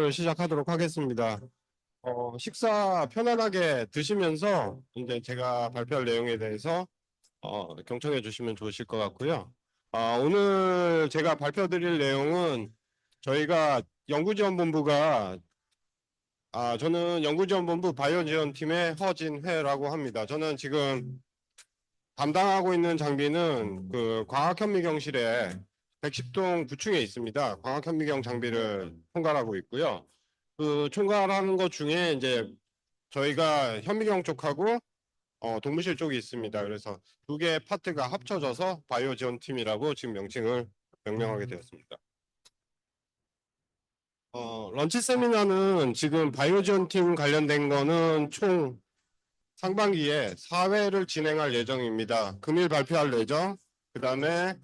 발표를 시작하도록 하겠습니다. 식사 편안하게 드시면서 이제 제가 발표할 내용에 대해서 경청해 주시면 좋으실 것 같고요. 오늘 제가 발표드릴 내용은 저희가 연구지원본부가 저는 연구지원본부 바이오지원팀의 허진회라고 합니다. 저는 지금 담당하고 있는 장비는 그 광학현미경실에 110동 9층에 있습니다. 광학현미경 장비를 총괄하고 있고요. 그 총괄하는 것 중에 이제 저희가 현미경 쪽하고 동무실 쪽이 있습니다. 그래서 두 개의 파트가 합쳐져서 바이오 지원 팀이라고 지금 명칭을 명명하게 되었습니다. 런치 세미나는 지금 바이오 지원 팀 관련된 거는 총 상반기에 4회를 진행할 예정입니다. 금일 발표할 예정. 그다음에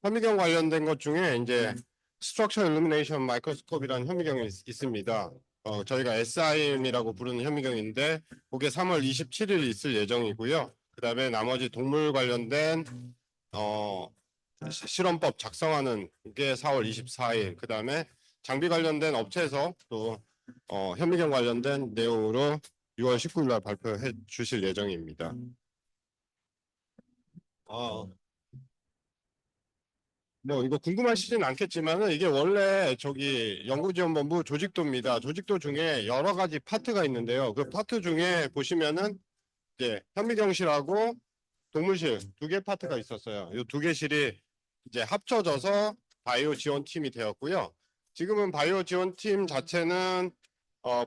현미경 관련된 것 중에 이제 Structure Illumination Microscope이라는 현미경이 있습니다. 저희가 SIM이라고 부르는 현미경인데 그게 3월 27일 있을 예정이고요. 그다음에 나머지 동물 관련된 실험법 작성하는 게 4월 24일. 그다음에 장비 관련된 업체에서 또 현미경 관련된 내용으로 6월 19일 날 발표해 주실 예정입니다. 뭐 이거 궁금하시진 않겠지만은 이게 원래 저기 연구지원본부 조직도입니다. 조직도 중에 여러 가지 파트가 있는데요. 그 파트 중에 보시면은 이제 현미경실하고 동물실 두 개 파트가 있었어요. 이 두 개 실이 이제 합쳐져서 바이오 지원팀이 되었고요. 지금은 바이오 지원팀 자체는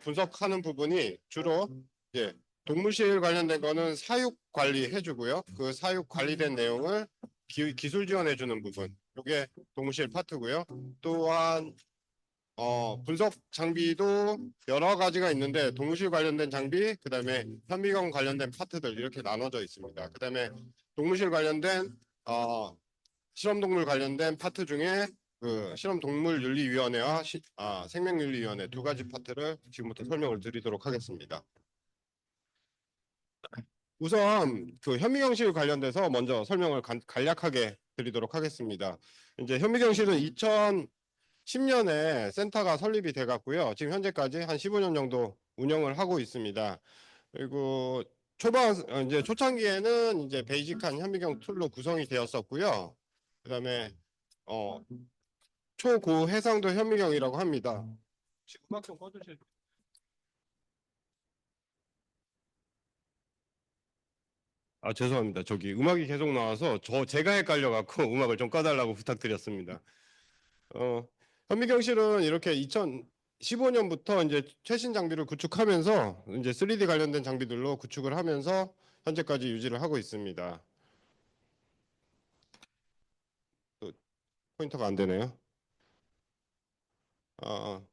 분석하는 부분이 주로 이제 동물실 관련된 거는 사육 관리 해주고요. 그 사육 관리된 내용을 기술 지원해주는 부분. 이게 동물실 파트고요. 또한 분석 장비도 여러 가지가 있는데 동물실 관련된 장비, 그다음에 현미경 관련된 파트들 이렇게 나눠져 있습니다. 그다음에 동물실 관련된 실험동물 관련된 파트 중에 그 실험동물윤리위원회와 생명윤리위원회 두 가지 파트를 지금부터 설명을 드리도록 하겠습니다. 우선 그 현미경실 관련돼서 먼저 설명을 간략하게 드리도록 하겠습니다. 이제 현미경실은 2010년에 센터가 설립이 돼 갔고요. 지금 현재까지 한 15년 정도 운영을 하고 있습니다. 그리고 이제 초창기에는 이제 베이직한 현미경 툴로 구성이 되었었고요. 그다음에 어, 초고 해상도 현미경이라고 합니다. 혹시 음악 좀 꺼주실? 죄송합니다. 저기 음악이 계속 나와서 제가 헷갈려 갖고 음악을 좀 꺼달라고 부탁드렸습니다. 어, 현미경실은 이렇게 2015년부터 이제 최신 장비를 구축하면서 이제 3D 관련된 장비들로 구축을 하면서 현재까지 유지를 하고 있습니다. 또 포인터가 안 되네요. 어,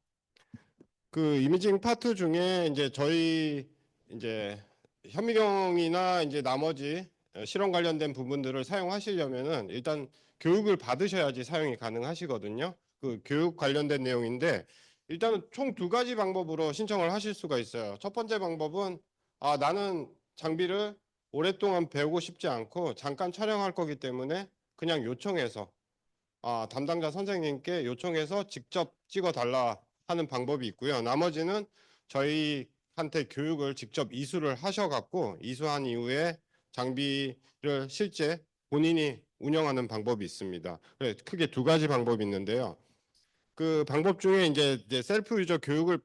그 이미징 파트 중에 이제 저희 이제 현미경이나 이제 나머지 실험 관련된 부분들을 사용하시려면은 일단 교육을 받으셔야지 사용이 가능하시거든요. 그 교육 관련된 내용인데 일단은 총 두 가지 방법으로 신청을 하실 수가 있어요. 첫 번째 방법은 나는 장비를 오랫동안 배우고 싶지 않고 잠깐 촬영할 거기 때문에 그냥 요청해서 담당자 선생님께 요청해서 직접 찍어 달라 하는 방법이 있고요. 나머지는 저희한테 교육을 직접 이수를 하셔갖고 이수한 이후에 장비를 실제 본인이 운영하는 방법이 있습니다. 크게 두 가지 방법이 있는데요. 그 방법 중에 이제 셀프 유저 교육을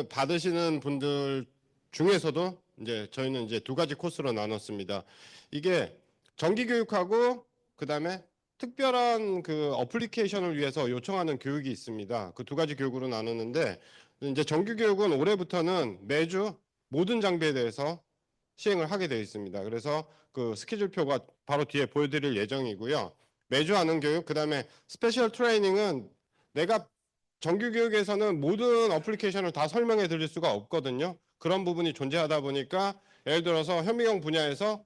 받으시는 분들 중에서도 이제 저희는 이제 두 가지 코스로 나눴습니다. 이게 정기 교육하고 그다음에 특별한 그 어플리케이션을 위해서 요청하는 교육이 있습니다. 그 두 가지 교육으로 나누는데 이제 정기 교육은 올해부터는 매주 모든 장비에 대해서 시행을 하게 되어 있습니다. 그래서 그 스케줄표가 바로 뒤에 보여드릴 예정이고요. 매주 하는 교육, 그다음에 스페셜 트레이닝은 내가 정규 교육에서는 모든 어플리케이션을 다 설명해 드릴 수가 없거든요. 그런 부분이 존재하다 보니까 예를 들어서 현미경 분야에서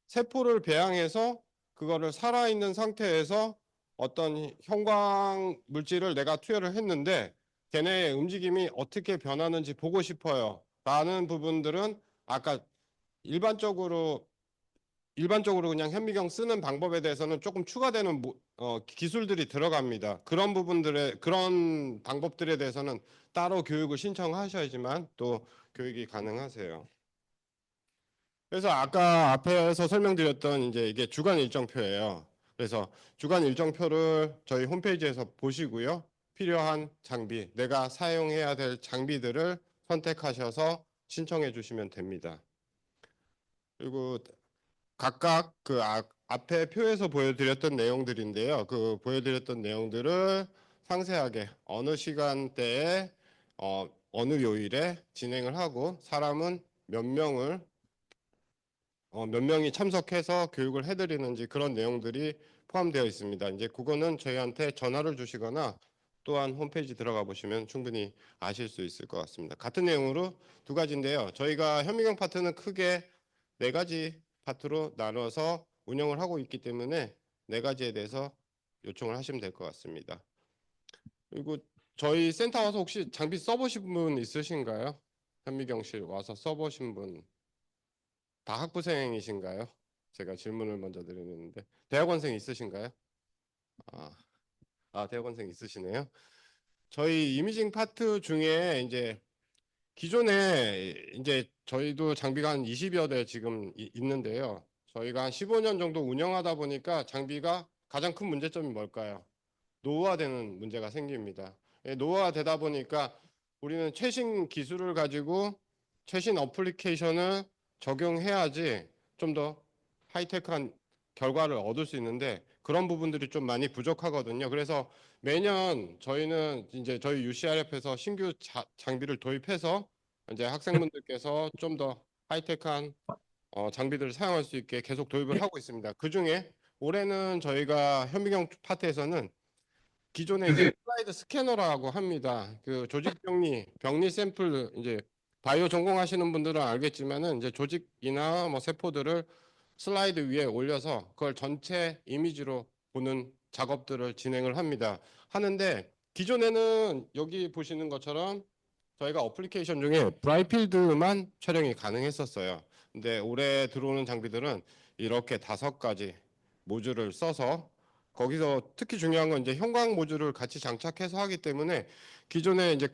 세포를 배양해서 그거를 살아있는 상태에서 어떤 형광 물질을 내가 투여를 했는데 걔네의 움직임이 어떻게 변하는지 보고 싶어요. 라는 부분들은 아까 일반적으로 일반적으로 그냥 현미경 쓰는 방법에 대해서는 조금 추가되는 기술들이 들어갑니다. 그런 방법들에 대해서는 따로 교육을 신청하셔야지만 또 교육이 가능하세요. 그래서 아까 앞에서 설명드렸던 이제 이게 주간 일정표예요. 그래서 주간 일정표를 저희 홈페이지에서 보시고요. 필요한 장비, 내가 사용해야 될 장비들을 선택하셔서 신청해 주시면 됩니다. 그리고 각각 앞에 표에서 보여드렸던 내용들인데요. 그 보여드렸던 내용들을 상세하게 어느 시간대에 어느 요일에 진행을 하고 사람은 몇 명이 참석해서 교육을 해드리는지 그런 내용들이 포함되어 있습니다. 이제 그거는 저희한테 전화를 주시거나 또한 홈페이지 들어가 보시면 충분히 아실 수 있을 것 같습니다. 같은 내용으로 두 가지인데요. 저희가 현미경 파트는 크게 네 가지 파트로 나눠서 운영을 하고 있기 때문에 네 가지에 대해서 요청을 하시면 될 것 같습니다. 그리고 저희 센터 와서 혹시 장비 써보신 분 있으신가요? 현미경실 와서 써보신 분 다 학부생이신가요? 제가 질문을 먼저 드리는데 대학원생 있으신가요? 아, 대학원생 있으시네요. 저희 이미징 파트 중에 이제 기존에 이제 저희도 장비가 한 20여 대 지금 있는데요. 저희가 한 15년 정도 운영하다 보니까 장비가 가장 큰 문제점이 뭘까요? 노후화되는 문제가 생깁니다. 노후화되다 보니까 우리는 최신 기술을 가지고 최신 어플리케이션을 적용해야지 좀 더 하이테크한 결과를 얻을 수 있는데 그런 부분들이 좀 많이 부족하거든요. 그래서 매년 저희는 이제 저희 UCRF에서 신규 장비를 도입해서 이제 학생분들께서 좀 더 하이테크한 장비들을 사용할 수 있게 계속 도입을 하고 있습니다. 그중에 올해는 저희가 현미경 파트에서는 기존에 이제 슬라이드 스캐너라고 합니다. 그 병리 샘플 이제 바이오 전공하시는 분들은 알겠지만은 이제 조직이나 뭐 세포들을 슬라이드 위에 올려서 그걸 전체 이미지로 보는 작업들을 진행을 합니다. 하는데 기존에는 여기 보시는 것처럼 저희가 어플리케이션 중에 브라이필드만 촬영이 가능했었어요. 근데 올해 들어오는 장비들은 이렇게 5가지 모듈을 써서 거기서 특히 중요한 건 이제 형광 모듈을 같이 장착해서 하기 때문에 기존에 이제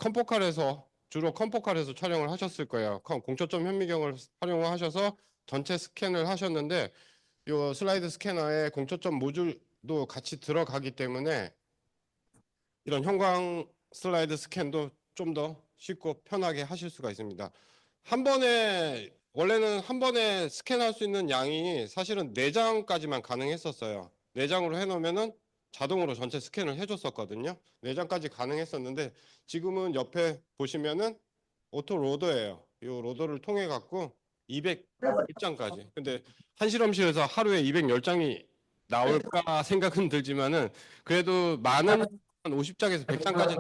주로 컴포칼에서 촬영을 하셨을 거예요. 공초점 현미경을 활용하셔서 전체 스캔을 하셨는데 이 슬라이드 스캐너에 공초점 모듈도 같이 들어가기 때문에 이런 형광 슬라이드 스캔도 좀 더 쉽고 편하게 하실 수가 있습니다. 원래는 한 번에 스캔할 수 있는 양이 사실은 4장까지만 가능했었어요. 4장으로 해놓으면은 자동으로 전체 스캔을 해줬었거든요. 4장까지 가능했었는데 지금은 옆에 보시면은 오토 로더예요. 이 로더를 통해 갖고 210장까지. 근데 한 실험실에서 하루에 210장이 나올까 생각은 들지만은 그래도 많은 한 50장에서 100장까지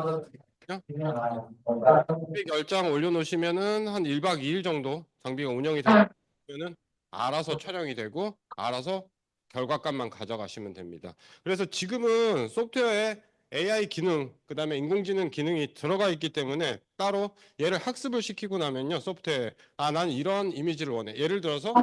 210장 올려놓으시면은 한 1박 2일 정도 장비가 운영이 되면은 알아서 촬영이 되고 알아서 결과값만 가져가시면 됩니다. 그래서 지금은 소프트웨어에 AI 기능, 그다음에 인공지능 기능이 들어가 있기 때문에 따로 얘를 학습을 시키고 나면요. 소프트웨어에 난 이런 이미지를 원해. 예를 들어서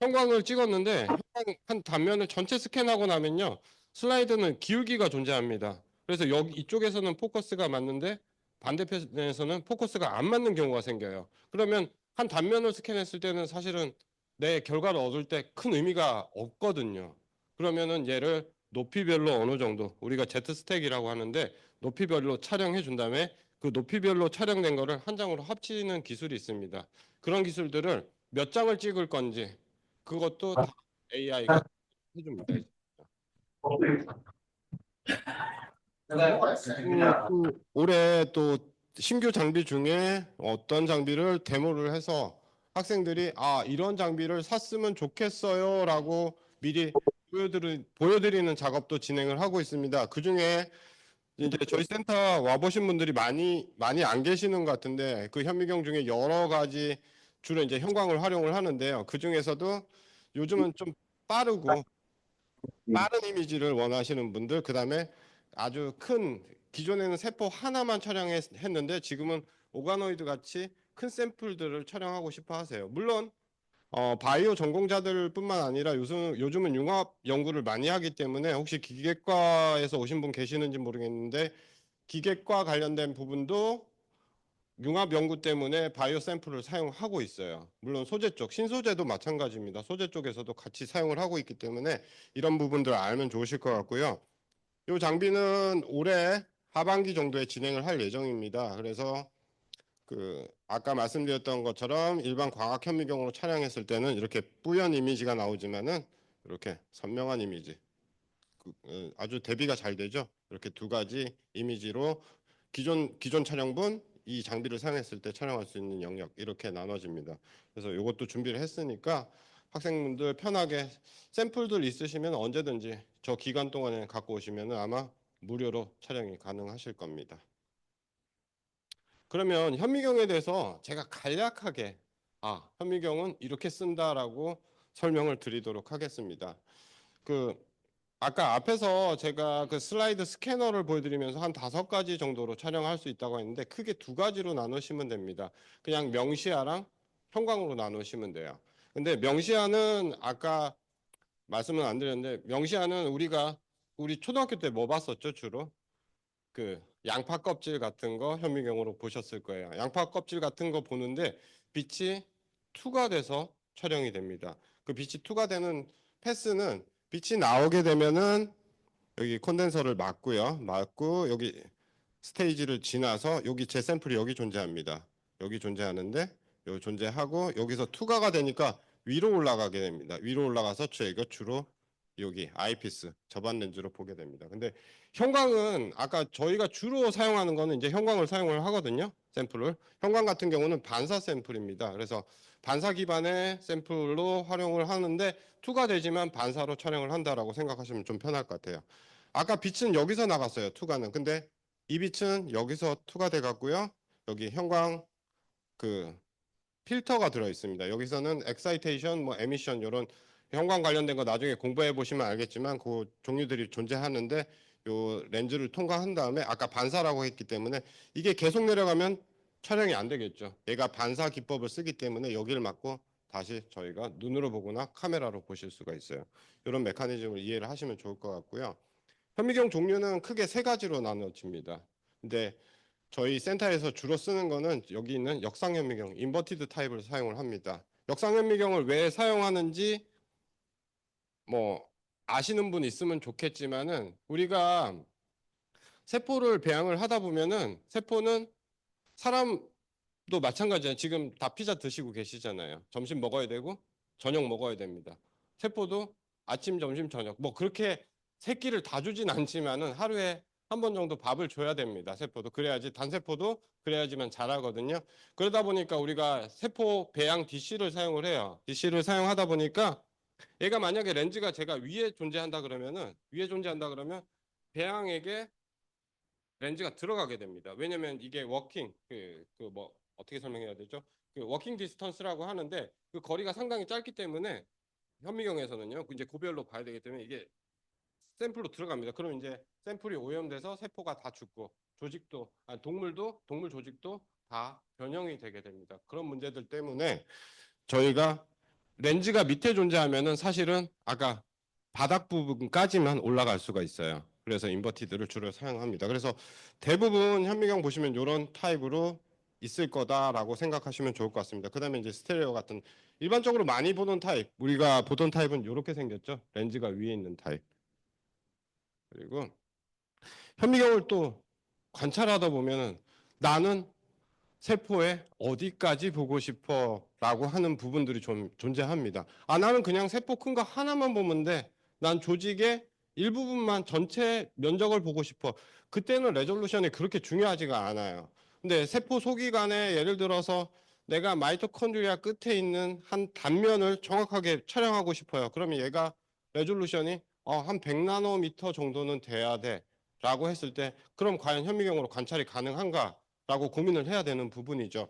형광을 찍었는데 형광 한 단면을 전체 스캔하고 나면요. 슬라이드는 기울기가 존재합니다. 그래서 이쪽에서는 포커스가 맞는데 반대편에서는 포커스가 안 맞는 경우가 생겨요. 그러면 한 단면을 스캔했을 때는 사실은 내 결과를 얻을 때 큰 의미가 없거든요. 그러면은 얘를 높이별로 어느 정도 우리가 Z 스택이라고 하는데 높이별로 촬영해 준 다음에 그 높이별로 촬영된 거를 한 장으로 합치는 기술이 있습니다. 그런 기술들을 몇 장을 찍을 건지 그것도 다 AI가 해줍니다. 또 올해 또 신규 장비 중에 어떤 장비를 데모를 해서 학생들이 이런 장비를 샀으면 좋겠어요라고 미리 보여드리는 작업도 진행을 하고 있습니다. 그중에 이제 저희 센터 와보신 분들이 많이 안 계시는 것 같은데 그 현미경 중에 여러 가지 주로 이제 형광을 활용을 하는데요. 그 중에서도 요즘은 좀 빠르고 빠른 이미지를 원하시는 분들, 그다음에 아주 큰 기존에는 세포 하나만 촬영했는데 지금은 오가노이드 같이 큰 샘플들을 촬영하고 싶어 하세요. 물론 바이오 전공자들뿐만 아니라 요즘은 융합 연구를 많이 하기 때문에 혹시 기계과에서 오신 분 계시는지 모르겠는데 기계과 관련된 부분도 융합 연구 때문에 바이오 샘플을 사용하고 있어요. 물론 소재 쪽, 신소재도 마찬가지입니다. 소재 쪽에서도 같이 사용을 하고 있기 때문에 이런 부분들 알면 좋으실 것 같고요. 이 장비는 올해 하반기 정도에 진행을 할 예정입니다. 그래서 그 아까 말씀드렸던 것처럼 일반 광학 현미경으로 촬영했을 때는 이렇게 뿌연 이미지가 나오지만은 이렇게 선명한 이미지, 아주 대비가 잘 되죠. 이렇게 두 가지 이미지로 기존 촬영분 이 장비를 사용했을 때 촬영할 수 있는 영역 이렇게 나눠집니다. 그래서 이것도 준비를 했으니까 학생분들 편하게 샘플들 있으시면 언제든지 저 기간 동안에 갖고 오시면 아마 무료로 촬영이 가능하실 겁니다. 그러면 현미경에 대해서 제가 간략하게 현미경은 이렇게 쓴다라고 설명을 드리도록 하겠습니다. 그 아까 앞에서 제가 그 슬라이드 스캐너를 보여드리면서 한 5가지 정도로 촬영할 수 있다고 했는데 크게 2가지로 나누시면 됩니다. 그냥 명시야랑 형광으로 나누시면 돼요. 근데 명시야는 아까 말씀은 안 드렸는데 명시야는 우리 초등학교 때 뭐 봤었죠 주로? 그 양파 껍질 같은 거 현미경으로 보셨을 거예요. 양파 껍질 같은 거 보는데 빛이 투과돼서 촬영이 됩니다. 그 빛이 투과되는 패스는 빛이 나오게 되면은 여기 콘덴서를 막고요. 막고 여기 스테이지를 지나서 여기 제 샘플이 여기 존재합니다. 여기 존재하는데 여기 존재하고 여기서 투과가 되니까 위로 올라가게 됩니다. 위로 올라가서 저희가 주로 여기 아이피스 접안 렌즈로 보게 됩니다. 근데 형광은 아까 저희가 주로 사용하는 거는 이제 형광을 사용을 하거든요. 샘플을. 형광 같은 경우는 반사 샘플입니다. 그래서 반사 기반의 샘플로 활용을 하는데 투과되지만 반사로 촬영을 한다라고 생각하시면 좀 편할 것 같아요. 아까 빛은 여기서 나갔어요. 투과는. 근데 이 빛은 여기서 투과돼 갖고요. 여기 형광 그 필터가 들어 있습니다. 여기서는 엑사이테이션, 뭐 에미션 이런 형광 관련된 거 나중에 공부해 보시면 알겠지만 그 종류들이 존재하는데 요 렌즈를 통과한 다음에 아까 반사라고 했기 때문에 이게 계속 내려가면 촬영이 안 되겠죠. 얘가 반사 기법을 쓰기 때문에 여기를 막고 다시 저희가 눈으로 보거나 카메라로 보실 수가 있어요. 이런 메커니즘을 이해를 하시면 좋을 것 같고요. 현미경 종류는 크게 3가지로 나눠집니다. 근데 저희 센터에서 주로 쓰는 거는 여기 있는 역상현미경, 인버티드 타입을 사용을 합니다. 역상현미경을 왜 사용하는지 뭐 아시는 분 있으면 좋겠지만은 우리가 세포를 배양을 하다 보면은 세포는 사람도 마찬가지예요. 지금 다 피자 드시고 계시잖아요. 점심 먹어야 되고 저녁 먹어야 됩니다. 세포도 아침, 점심, 저녁 뭐 그렇게 세 끼를 다 주진 않지만은 하루에 한 번 정도 밥을 줘야 됩니다. 세포도 그래야지 단세포도 그래야지만 자라거든요. 그러다 보니까 우리가 세포 배양 DC를 사용을 해요. DC를 사용하다 보니까 얘가 만약에 렌즈가 제가 위에 존재한다 그러면 배양액에 렌즈가 들어가게 됩니다. 왜냐면 이게 워킹 그 뭐 어떻게 설명해야 되죠? 그 워킹 디스턴스라고 하는데 그 거리가 상당히 짧기 때문에 현미경에서는요. 이제 고별로 봐야 되기 때문에 이게 샘플로 들어갑니다. 그럼 이제 샘플이 오염돼서 세포가 다 죽고 조직도 동물 조직도 다 변형이 되게 됩니다. 그런 문제들 때문에 저희가 렌즈가 밑에 존재하면은 사실은 아까 바닥 부분까지만 올라갈 수가 있어요. 그래서 인버티드를 주로 사용합니다. 그래서 대부분 현미경 보시면 이런 타입으로 있을 거다라고 생각하시면 좋을 것 같습니다. 그다음에 이제 스테레오 같은 일반적으로 많이 보던 타입, 우리가 보던 타입은 이렇게 생겼죠. 렌즈가 위에 있는 타입. 그리고 현미경을 또 관찰하다 보면은 나는 세포에 어디까지 보고 싶어 라고 하는 부분들이 좀 존재합니다. 나는 그냥 세포 큰 거 하나만 보면 돼. 난 조직의 일부분만 전체 면적을 보고 싶어. 그때는 레졸루션이 그렇게 중요하지가 않아요. 근데 세포 소기관에 예를 들어서 내가 마이토콘드리아 끝에 있는 한 단면을 정확하게 촬영하고 싶어요. 그러면 얘가 레졸루션이 한 100나노미터 정도는 돼야 돼. 라고 했을 때 그럼 과연 현미경으로 관찰이 가능한가? 라고 고민을 해야 되는 부분이죠.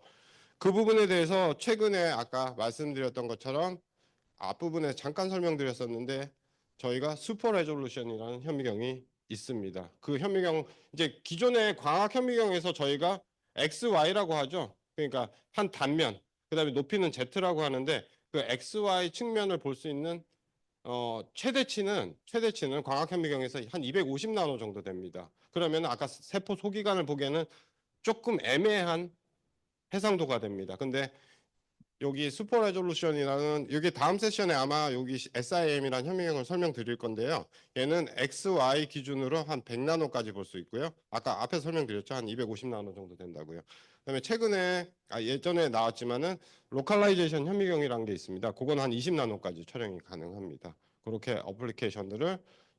그 부분에 대해서 최근에 아까 말씀드렸던 것처럼 앞부분에 잠깐 설명드렸었는데 저희가 슈퍼 레졸루션이라는 현미경이 있습니다. 그 현미경 이제 기존의 광학 현미경에서 저희가 XY라고 하죠. 그러니까 한 단면, 그다음에 높이는 Z라고 하는데 그 XY 측면을 볼 수 있는 최대치는 광학현미경에서 한 250 나노 정도 됩니다. 그러면 아까 세포 소기관을 보기에는 조금 애매한 해상도가 됩니다. 근데 여기 슈퍼 레졸루션이라는 여기 다음 세션에 아마 여기 SIM이라는 현미경을 설명드릴 건데요. 얘는 XY 기준으로 한 100나노까지 볼 수 있고요. 아까 앞에 설명드렸죠. 한 250나노 정도 된다고요. 그다음에 최근에 예전에 나왔지만은 로컬라이제이션 현미경이라는 게 있습니다. 그건 한 20나노까지 촬영이 가능합니다. 그렇게 어플리케이션들을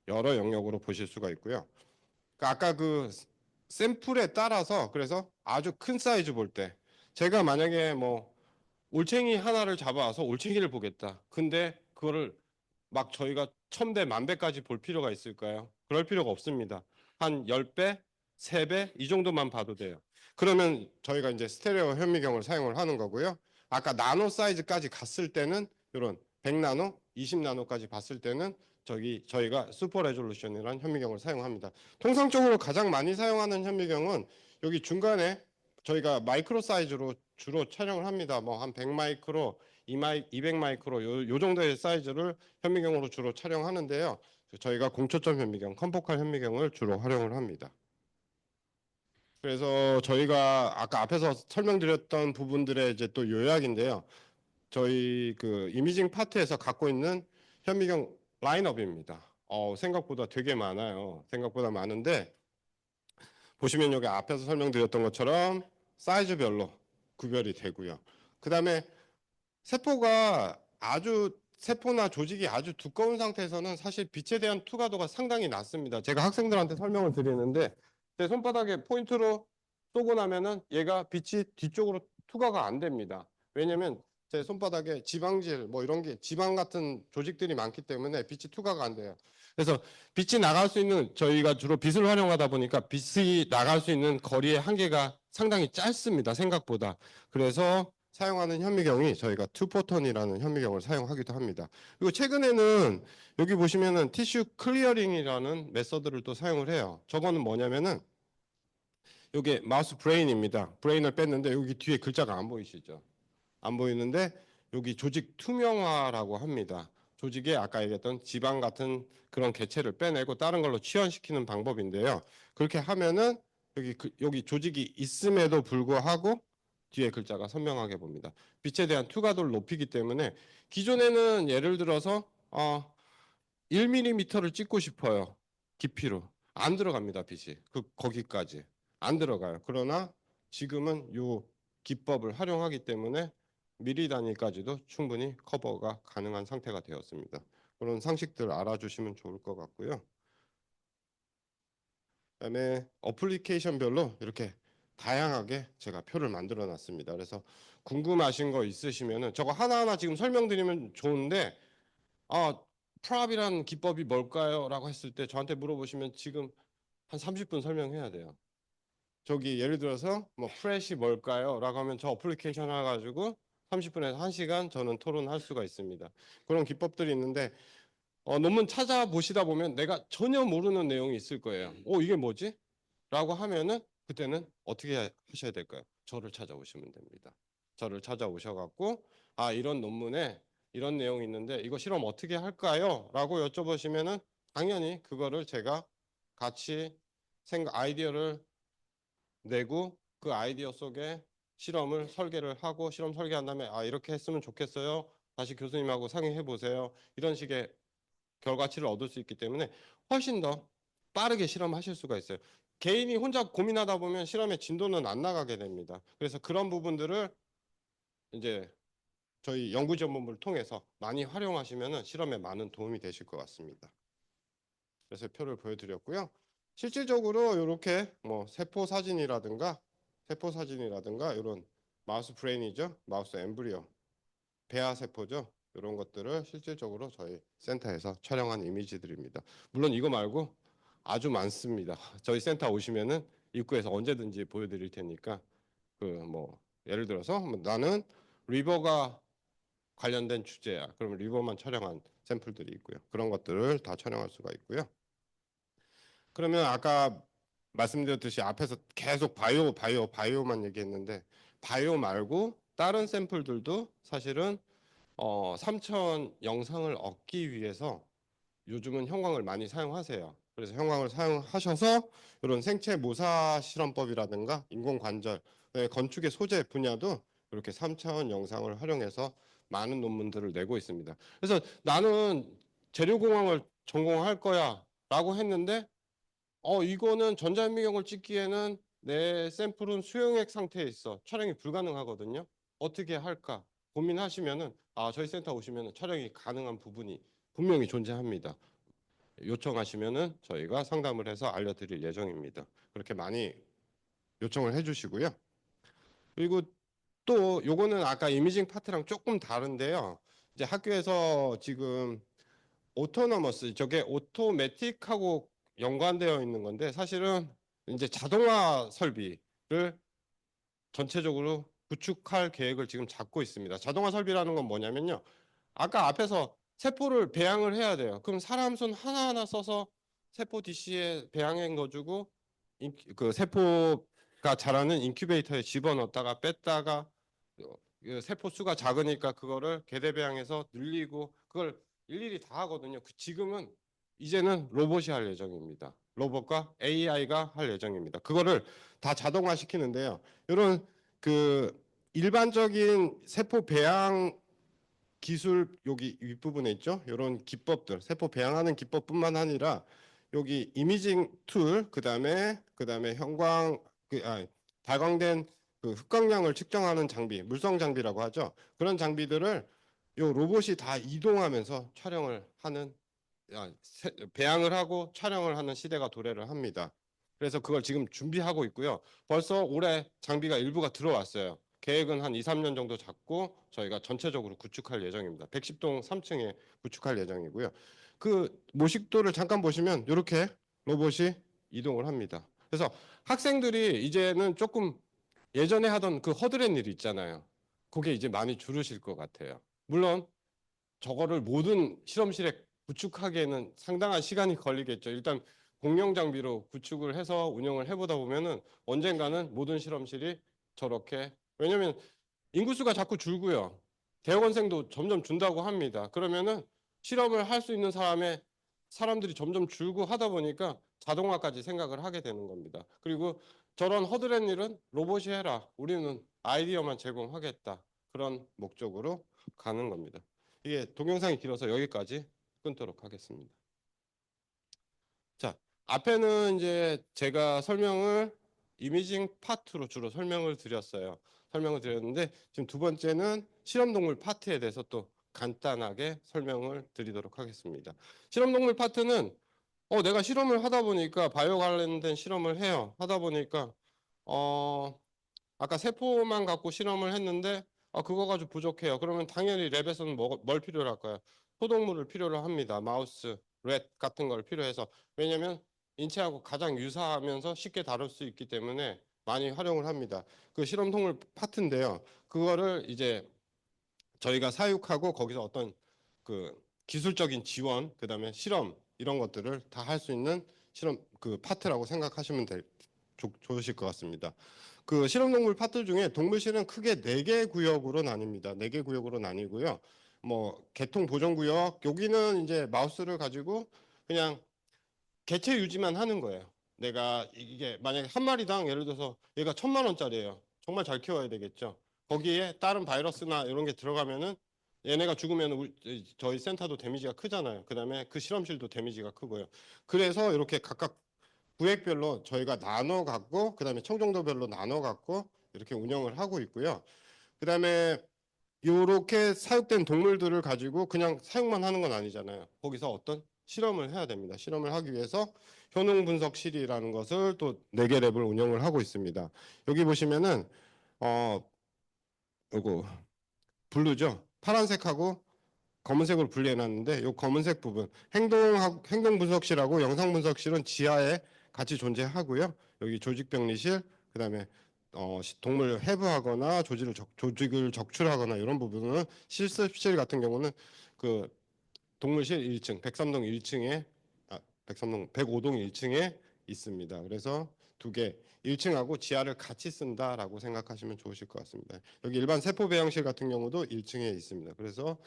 여러 영역으로 보실 수가 있고요. 그러니까 아까 그 샘플에 따라서 그래서 아주 큰 사이즈 볼 때 제가 만약에 뭐 올챙이 하나를 잡아와서 올챙이를 보겠다. 근데 그거를 막 저희가 1000배, 10,000배까지 볼 필요가 있을까요? 그럴 필요가 없습니다. 한 10배, 3배 이 정도만 봐도 돼요. 그러면 저희가 이제 스테레오 현미경을 사용을 하는 거고요. 아까 나노 사이즈까지 갔을 때는 이런 100나노, 20나노까지 봤을 때는 저희가 슈퍼 레졸루션이라는 현미경을 사용합니다. 통상적으로 가장 많이 사용하는 현미경은 여기 중간에 저희가 마이크로 사이즈로 주로 촬영을 합니다. 뭐 한 100마이크로, 200마이크로 요 정도의 사이즈를 현미경으로 주로 촬영하는데요. 저희가 공초점 현미경, 컴포칼 현미경을 주로 활용을 합니다. 그래서 저희가 아까 앞에서 설명드렸던 부분들의 이제 또 요약인데요. 저희 그 이미징 파트에서 갖고 있는 현미경 라인업입니다. 생각보다 되게 많아요. 생각보다 많은데 보시면 여기 앞에서 설명드렸던 것처럼 사이즈별로 구별이 되고요. 그 다음에 세포나 조직이 아주 두꺼운 상태에서는 사실 빛에 대한 투과도가 상당히 낮습니다. 제가 학생들한테 설명을 드리는데 제 손바닥에 포인트로 쏘고 나면은 얘가 빛이 뒤쪽으로 투과가 안 됩니다. 왜냐면 제 손바닥에 지방질 뭐 이런 게 지방 같은 조직들이 많기 때문에 빛이 투과가 안 돼요. 그래서 빛이 나갈 수 있는 저희가 주로 빛을 활용하다 보니까 빛이 나갈 수 있는 거리의 한계가 상당히 짧습니다. 생각보다. 그래서 사용하는 현미경이 저희가 투포턴이라는 현미경을 사용하기도 합니다. 그리고 최근에는 여기 보시면은 티슈 클리어링이라는 메서드를 또 사용을 해요. 저거는 뭐냐면은 이게 마우스 브레인입니다. 브레인을 뺐는데 여기 뒤에 글자가 안 보이시죠? 안 보이는데 여기 조직 투명화라고 합니다. 조직에 아까 얘기했던 지방 같은 그런 개체를 빼내고 다른 걸로 치환시키는 방법인데요. 그렇게 하면은 여기 조직이 있음에도 불구하고 뒤에 글자가 선명하게 봅니다. 빛에 대한 투과도를 높이기 때문에 기존에는 예를 들어서 1mm를 찍고 싶어요. 깊이로. 안 들어갑니다, 빛이. 거기까지. 안 들어가요. 그러나 지금은 이 기법을 활용하기 때문에 미리 단위까지도 충분히 커버가 가능한 상태가 되었습니다. 그런 상식들 알아주시면 좋을 것 같고요. 그다음에 어플리케이션별로 이렇게 다양하게 제가 표를 만들어 놨습니다. 그래서 궁금하신 거 있으시면은 저거 하나하나 지금 설명드리면 좋은데 프랍이라는 기법이 뭘까요? 라고 했을 때 저한테 물어보시면 지금 한 30분 설명해야 돼요. 저기 예를 들어서 뭐 프렛이 뭘까요? 라고 하면 저 어플리케이션 하나 가지고 30분에서 1시간 저는 토론할 수가 있습니다. 그런 기법들이 있는데 논문 찾아보시다 보면 내가 전혀 모르는 내용이 있을 거예요. 이게 뭐지? 라고 하면은 그때는 어떻게 하셔야 될까요? 저를 찾아오시면 됩니다. 저를 찾아오셔갖고 이런 논문에 이런 내용이 있는데 이거 실험 어떻게 할까요? 라고 여쭤보시면은 당연히 그거를 제가 같이 아이디어를 내고 그 아이디어 속에 실험을 설계를 하고 실험 설계한 다음에 이렇게 했으면 좋겠어요. 다시 교수님하고 상의해 보세요. 이런 식의 결과치를 얻을 수 있기 때문에 훨씬 더 빠르게 실험하실 수가 있어요. 개인이 혼자 고민하다 보면 실험의 진도는 안 나가게 됩니다. 그래서 그런 부분들을 이제 저희 연구전문부를 통해서 많이 활용하시면 실험에 많은 도움이 되실 것 같습니다. 그래서 표를 보여드렸고요. 실질적으로 이렇게 뭐 세포 사진이라든가 이런 마우스 브레인이죠. 마우스 엠브리오, 배아 세포죠. 이런 것들을 실질적으로 저희 센터에서 촬영한 이미지들입니다. 물론 이거 말고 아주 많습니다. 저희 센터 오시면은 입구에서 언제든지 보여드릴 테니까 그 뭐 예를 들어서 나는 리버가 관련된 주제야. 그러면 리버만 촬영한 샘플들이 있고요. 그런 것들을 다 촬영할 수가 있고요. 그러면 아까 말씀드렸듯이 앞에서 계속 바이오만 얘기했는데 바이오 말고 다른 샘플들도 사실은 3차원 영상을 얻기 위해서 요즘은 형광을 많이 사용하세요. 그래서 형광을 사용하셔서 이런 생체 모사 실험법이라든가 인공관절, 건축의 소재 분야도 이렇게 3차원 영상을 활용해서 많은 논문들을 내고 있습니다. 그래서 나는 재료공학을 전공할 거야 라고 했는데 이거는 전자현미경을 찍기에는 내 샘플은 수용액 상태에 있어. 촬영이 불가능하거든요. 어떻게 할까 고민하시면은 저희 센터 오시면은 촬영이 가능한 부분이 분명히 존재합니다. 요청하시면은 저희가 상담을 해서 알려드릴 예정입니다. 그렇게 많이 요청을 해주시고요. 그리고 또 요거는 아까 이미징 파트랑 조금 다른데요. 이제 학교에서 지금 오토너머스 저게 오토매틱하고 연관되어 있는 건데 사실은 이제 자동화 설비를 전체적으로 구축할 계획을 지금 잡고 있습니다. 자동화 설비라는 건 뭐냐면요. 아까 앞에서 세포를 배양을 해야 돼요. 그럼 사람 손 하나하나 써서 세포 DC에 배양해 넣어주고 그 세포가 자라는 인큐베이터에 집어넣었다가 뺐다가 그 세포 수가 작으니까 그거를 개대 배양해서 늘리고 그걸 일일이 다 하거든요. 지금은 이제는 로봇이 할 예정입니다. 로봇과 AI가 할 예정입니다. 그거를 다 자동화 시키는데요. 이런 그 일반적인 세포 배양 기술 여기 윗부분에 있죠. 이런 기법들, 세포 배양하는 기법뿐만 아니라 여기 이미징 툴, 그다음에 형광 발광된 그 흑광량을 측정하는 장비, 물성 장비라고 하죠. 그런 장비들을 요 로봇이 다 이동하면서 촬영을 하는 배양을 하고 촬영을 하는 시대가 도래를 합니다. 그래서 그걸 지금 준비하고 있고요. 벌써 올해 장비가 일부가 들어왔어요. 계획은 한 2, 3년 정도 잡고 저희가 전체적으로 구축할 예정입니다. 110동 3층에 구축할 예정이고요. 그 모식도를 잠깐 보시면 이렇게 로봇이 이동을 합니다. 그래서 학생들이 이제는 조금 예전에 하던 그 허드렛 일 있잖아요. 그게 이제 많이 줄으실 것 같아요. 물론 저거를 모든 실험실에 구축하기에는 상당한 시간이 걸리겠죠. 일단 공용 장비로 구축을 해서 운영을 해보다 보면은 언젠가는 모든 실험실이 저렇게 왜냐면 인구수가 자꾸 줄고요. 대학원생도 점점 준다고 합니다. 그러면은 실험을 할 수 있는 사람들이 점점 줄고 하다 보니까 자동화까지 생각을 하게 되는 겁니다. 그리고 저런 허드렛 일은 로봇이 해라. 우리는 아이디어만 제공하겠다. 그런 목적으로 가는 겁니다. 이게 동영상이 길어서 여기까지 끊도록 하겠습니다. 자, 앞에는 이제 제가 이미징 파트로 주로 설명을 드렸어요. 설명을 드렸는데 지금 두 번째는 실험동물 파트에 대해서 또 간단하게 설명을 드리도록 하겠습니다. 실험동물 파트는 내가 실험을 하다 보니까 바이오 관련된 실험을 해요. 하다 보니까 아까 세포만 갖고 실험을 했는데 그거 가지고 부족해요. 그러면 당연히 랩에서는 뭘 필요로 할까요? 소동물을 필요로 합니다. 마우스, 렛 같은 걸 필요해서 왜냐하면 인체하고 가장 유사하면서 쉽게 다룰 수 있기 때문에 많이 활용을 합니다. 그 실험동물 파트인데요. 그거를 이제 저희가 사육하고 거기서 어떤 그 기술적인 지원, 그다음에 실험 이런 것들을 다 할 수 있는 실험 그 파트라고 생각하시면 좋으실 것 같습니다. 그 실험동물 파트 중에 동물실은 크게 4개 구역으로 나뉩니다. 4개 구역으로 나뉘고요. 뭐 개통 보존 구역 여기는 이제 마우스를 가지고 그냥 개체 유지만 하는 거예요. 내가 이게 만약에 한 마리당 예를 들어서 얘가 1,000만 원짜리예요. 정말 잘 키워야 되겠죠. 거기에 다른 바이러스나 이런 게 들어가면은 얘네가 죽으면 저희 센터도 데미지가 크잖아요. 그다음에 그 실험실도 데미지가 크고요. 그래서 이렇게 각각 구획별로 저희가 나눠 갖고 그다음에 청정도별로 나눠 갖고 이렇게 운영을 하고 있고요. 그다음에 이렇게 사육된 동물들을 가지고 그냥 사육만 하는 건 아니잖아요. 거기서 어떤 실험을 해야 됩니다. 실험을 하기 위해서 효능 분석실이라는 것을 또 4개 랩을 운영을 하고 있습니다. 여기 보시면은 요거 블루죠. 파란색하고 검은색으로 분리해 놨는데 이 검은색 부분 행동 분석실하고 영상 분석실은 지하에 같이 존재하고요. 여기 조직병리실 그다음에 동물 해부하거나 조직을 적출하거나 이런 부분은 실습실 같은 경우는 그 동물실 1층 103동 1층에 105동 1층에 있습니다. 그래서 두 개, 1층하고 지하를 같이 쓴다라고 생각하시면 좋으실 것 같습니다. 여기 일반 세포 배양실 같은 경우도 1층에 있습니다. 그래서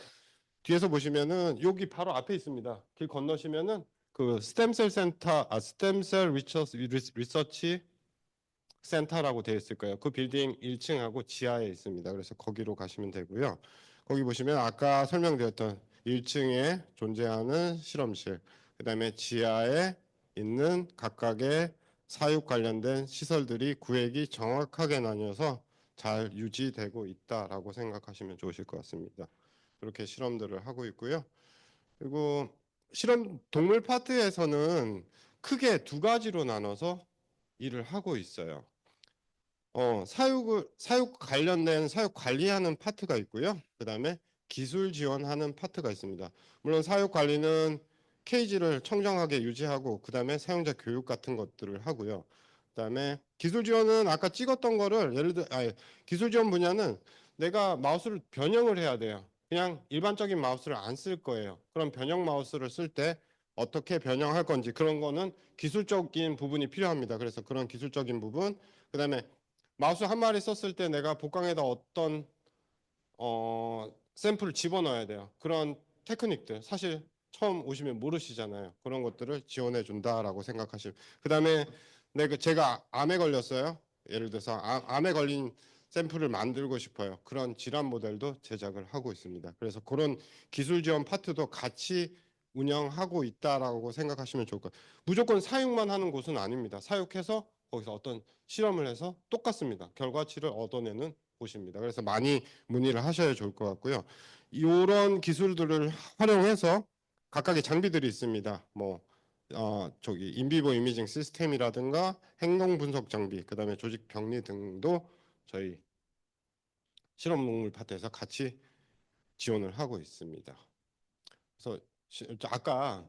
뒤에서 보시면은 여기 바로 앞에 있습니다. 길 건너시면은 그 스템셀 센터, 스템셀 리서치 센터라고 되어 있을 거예요. 그 빌딩 1층하고 지하에 있습니다. 그래서 거기로 가시면 되고요. 거기 보시면 아까 설명드렸던 1층에 존재하는 실험실, 그다음에 지하에 있는 각각의 사육 관련된 시설들이 구획이 정확하게 나뉘어서 잘 유지되고 있다라고 생각하시면 좋으실 것 같습니다. 그렇게 실험들을 하고 있고요. 그리고 실험 동물 파트에서는 크게 두 가지로 나눠서 일을 하고 있어요. 사육 관련된 사육 관리하는 파트가 있고요. 그다음에 기술 지원하는 파트가 있습니다. 물론 사육 관리는 케이지를 청정하게 유지하고 그다음에 사용자 교육 같은 것들을 하고요. 그다음에 기술 지원은 아까 찍었던 거를 예를 들어 기술 지원 분야는 내가 마우스를 변형을 해야 돼요. 그냥 일반적인 마우스를 안 쓸 거예요. 그럼 변형 마우스를 쓸 때 어떻게 변형할 건지 그런 거는 기술적인 부분이 필요합니다. 그래서 그런 기술적인 부분, 그다음에 마우스 한 마리 썼을 때 내가 복강에다 어떤 샘플을 집어넣어야 돼요. 그런 테크닉들 사실 처음 오시면 모르시잖아요. 그런 것들을 지원해 준다라고 생각하시면. 그다음에 제가 암에 걸렸어요. 예를 들어서 암에 걸린 샘플을 만들고 싶어요. 그런 질환 모델도 제작을 하고 있습니다. 그래서 그런 기술 지원 파트도 같이 운영하고 있다라고 생각하시면 좋을 것 같아요. 무조건 사육만 하는 곳은 아닙니다. 사육해서 거기서 어떤 실험을 해서 똑같습니다. 결과치를 얻어내는 곳입니다. 그래서 많이 문의를 하셔야 좋을 것 같고요. 이런 기술들을 활용해서 각각의 장비들이 있습니다. 저기 인비보 이미징 시스템이라든가 행동 분석 장비, 그다음에 조직 병리 등도 저희 실험동물 파트에서 같이 지원을 하고 있습니다. 그래서 아까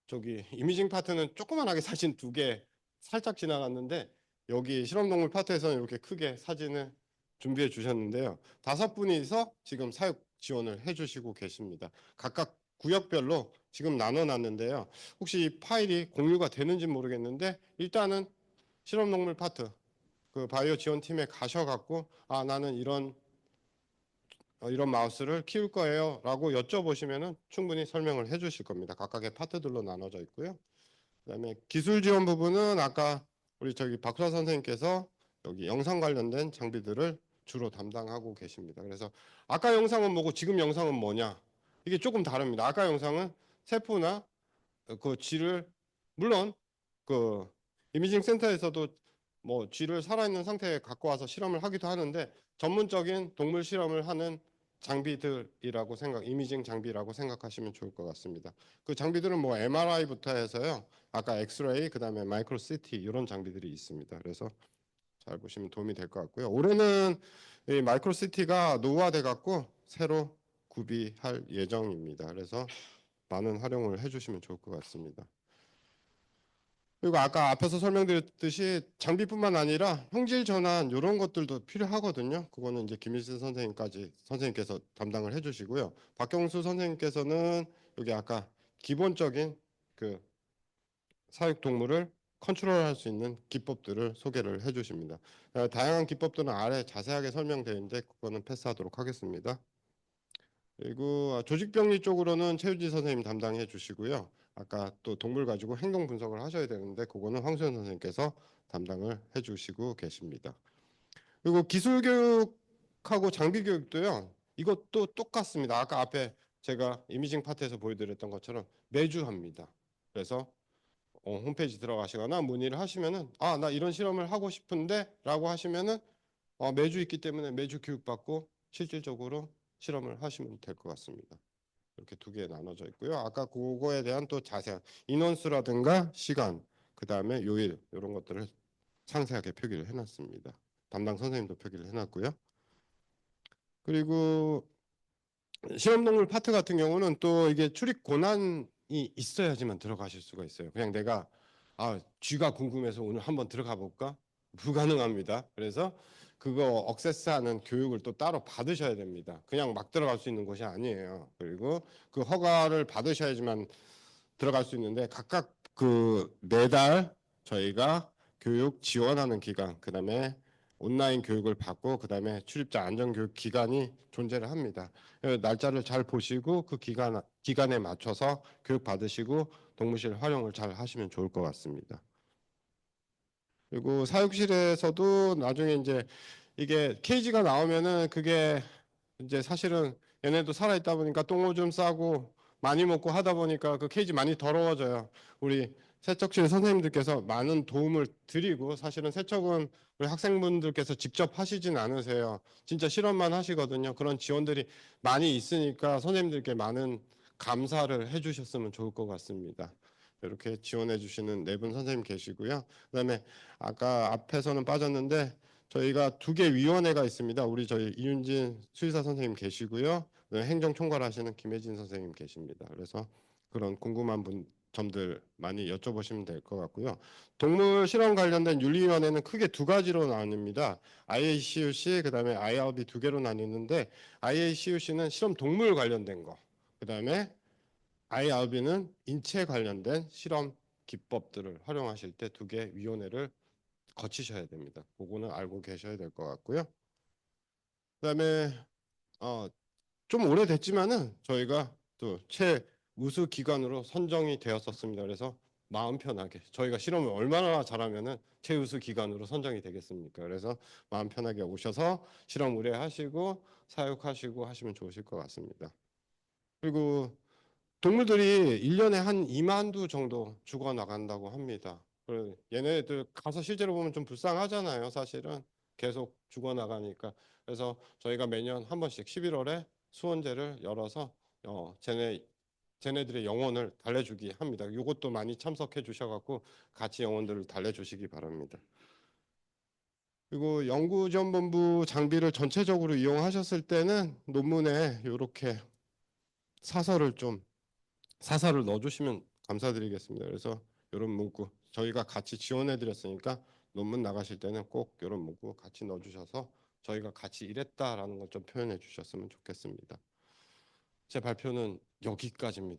저기 이미징 파트는 조그만하게 사진 두 개 살짝 지나갔는데 여기 실험동물 파트에서는 이렇게 크게 사진을 준비해 주셨는데요. 5분이서 지금 사육 지원을 해주시고 계십니다. 각각 구역별로 지금 나눠놨는데요. 혹시 이 파일이 공유가 되는지 모르겠는데 일단은 실험동물 파트 그 바이오 지원팀에 가셔갖고 나는 이런 마우스를 키울 거예요 라고 여쭤보시면은 충분히 설명을 해 주실 겁니다. 각각의 파트들로 나눠져 있고요. 그다음에 기술 지원 부분은 아까 우리 저기 박수아 선생님께서 여기 영상 관련된 장비들을 주로 담당하고 계십니다. 그래서 아까 영상은 뭐고 지금 영상은 뭐냐? 이게 조금 다릅니다. 아까 영상은 세포나 그 쥐를 물론 그 이미징 센터에서도 뭐 쥐를 살아있는 상태에 갖고 와서 실험을 하기도 하는데 전문적인 동물 실험을 하는 장비들이라고 이미징 장비라고 생각하시면 좋을 것 같습니다. 그 장비들은 뭐 MRI부터 해서요. 아까 엑스레이, 그다음에 마이크로 CT 이런 장비들이 있습니다. 그래서 잘 보시면 도움이 될 것 같고요. 올해는 이 마이크로 CT가 노후화돼 갖고 새로 구비할 예정입니다. 그래서 많은 활용을 해주시면 좋을 것 같습니다. 그리고 아까 앞에서 설명드렸듯이 장비뿐만 아니라 형질 전환 이런 것들도 필요하거든요. 그거는 이제 김일신 선생님께서 담당을 해주시고요. 박경수 선생님께서는 여기 아까 기본적인 그 사육 동물을 컨트롤할 수 있는 기법들을 소개를 해주십니다. 다양한 기법들은 아래 자세하게 설명되어 있는데 그거는 패스하도록 하겠습니다. 그리고 조직병리 쪽으로는 최유지 선생님 담당해 주시고요. 아까 또 동물 가지고 행동 분석을 하셔야 되는데 그거는 황수현 선생님께서 담당을 해 주시고 계십니다. 그리고 기술 교육하고 장비 교육도요. 이것도 똑같습니다. 아까 앞에 제가 이미징 파트에서 보여드렸던 것처럼 매주 합니다. 그래서 홈페이지 들어가시거나 문의를 하시면은 나 이런 실험을 하고 싶은데 라고 하시면은 매주 있기 때문에 매주 교육받고 실질적으로 실험을 하시면 될 것 같습니다. 이렇게 두 개 나눠져 있고요. 아까 그거에 대한 또 자세한 인원수라든가 시간, 그 다음에 요일 이런 것들을 상세하게 표기를 해놨습니다. 담당 선생님도 표기를 해놨고요. 그리고 실험동물 파트 같은 경우는 또 이게 출입 권한이 있어야지만 들어가실 수가 있어요. 그냥 내가 쥐가 궁금해서 오늘 한번 들어가 볼까? 불가능합니다. 그래서 그거 억세스하는 교육을 또 따로 받으셔야 됩니다. 그냥 막 들어갈 수 있는 곳이 아니에요. 그리고 그 허가를 받으셔야지만 들어갈 수 있는데 각각 그 매달 저희가 교육 지원하는 기관, 그다음에 온라인 교육을 받고 그다음에 출입자 안전 교육 기관이 존재를 합니다. 날짜를 잘 보시고 그 기간에 맞춰서 교육 받으시고 동무실 활용을 잘 하시면 좋을 것 같습니다. 그리고 사육실에서도 나중에 이제 이게 케이지가 나오면은 그게 이제 사실은 얘네도 살아있다 보니까 똥오줌 싸고 많이 먹고 하다 보니까 그 케이지 많이 더러워져요. 우리 세척실 선생님들께서 많은 도움을 드리고, 사실은 세척은 우리 학생분들께서 직접 하시진 않으세요. 진짜 실험만 하시거든요. 그런 지원들이 많이 있으니까 선생님들께 많은 감사를 해주셨으면 좋을 것 같습니다. 이렇게 지원해 주시는 네 분 선생님 계시고요. 그다음에 아까 앞에서는 빠졌는데 저희가 2개 위원회가 있습니다. 우리 저희 이윤진 수의사 선생님 계시고요. 행정총괄하시는 김혜진 선생님 계십니다. 그래서 그런 궁금한 점들 많이 여쭤보시면 될 것 같고요. 동물 실험 관련된 윤리위원회는 크게 2가지로 나뉩니다. IACUC 그다음에 IRB 2개로 나뉘는데, IACUC는 실험 동물 관련된 거, 그다음에 IRB는 인체 관련된 실험 기법들을 활용하실 때 2개 위원회를 거치셔야 됩니다. 그거는 알고 계셔야 될 것 같고요. 그다음에 좀 오래됐지만은 저희가 또 최우수 기관으로 선정이 되었었습니다. 그래서 마음 편하게, 저희가 실험을 얼마나 잘하면은 최우수 기관으로 선정이 되겠습니까? 그래서 마음 편하게 오셔서 실험 의뢰하시고 사육하시고 하시면 좋으실 것 같습니다. 그리고 동물들이 1년에 한 2만 두 정도 죽어나간다고 합니다. 얘네들 가서 실제로 보면 좀 불쌍하잖아요. 사실은 계속 죽어나가니까. 그래서 저희가 매년 한 번씩 11월에 수원제를 열어서 쟤네들의 영혼을 달래주기 합니다. 이것도 많이 참석해 주셔갖고 같이 영혼들을 달래주시기 바랍니다. 그리고 연구지원본부 장비를 전체적으로 이용하셨을 때는 논문에 이렇게 사설을 넣어주시면 감사드리겠습니다. 그래서 이런 문구 저희가 같이 지원해드렸으니까 논문 나가실 때는 꼭 이런 문구 같이 넣어주셔서 저희가 같이 일했다라는 걸 좀 표현해 주셨으면 좋겠습니다. 제 발표는 여기까지입니다.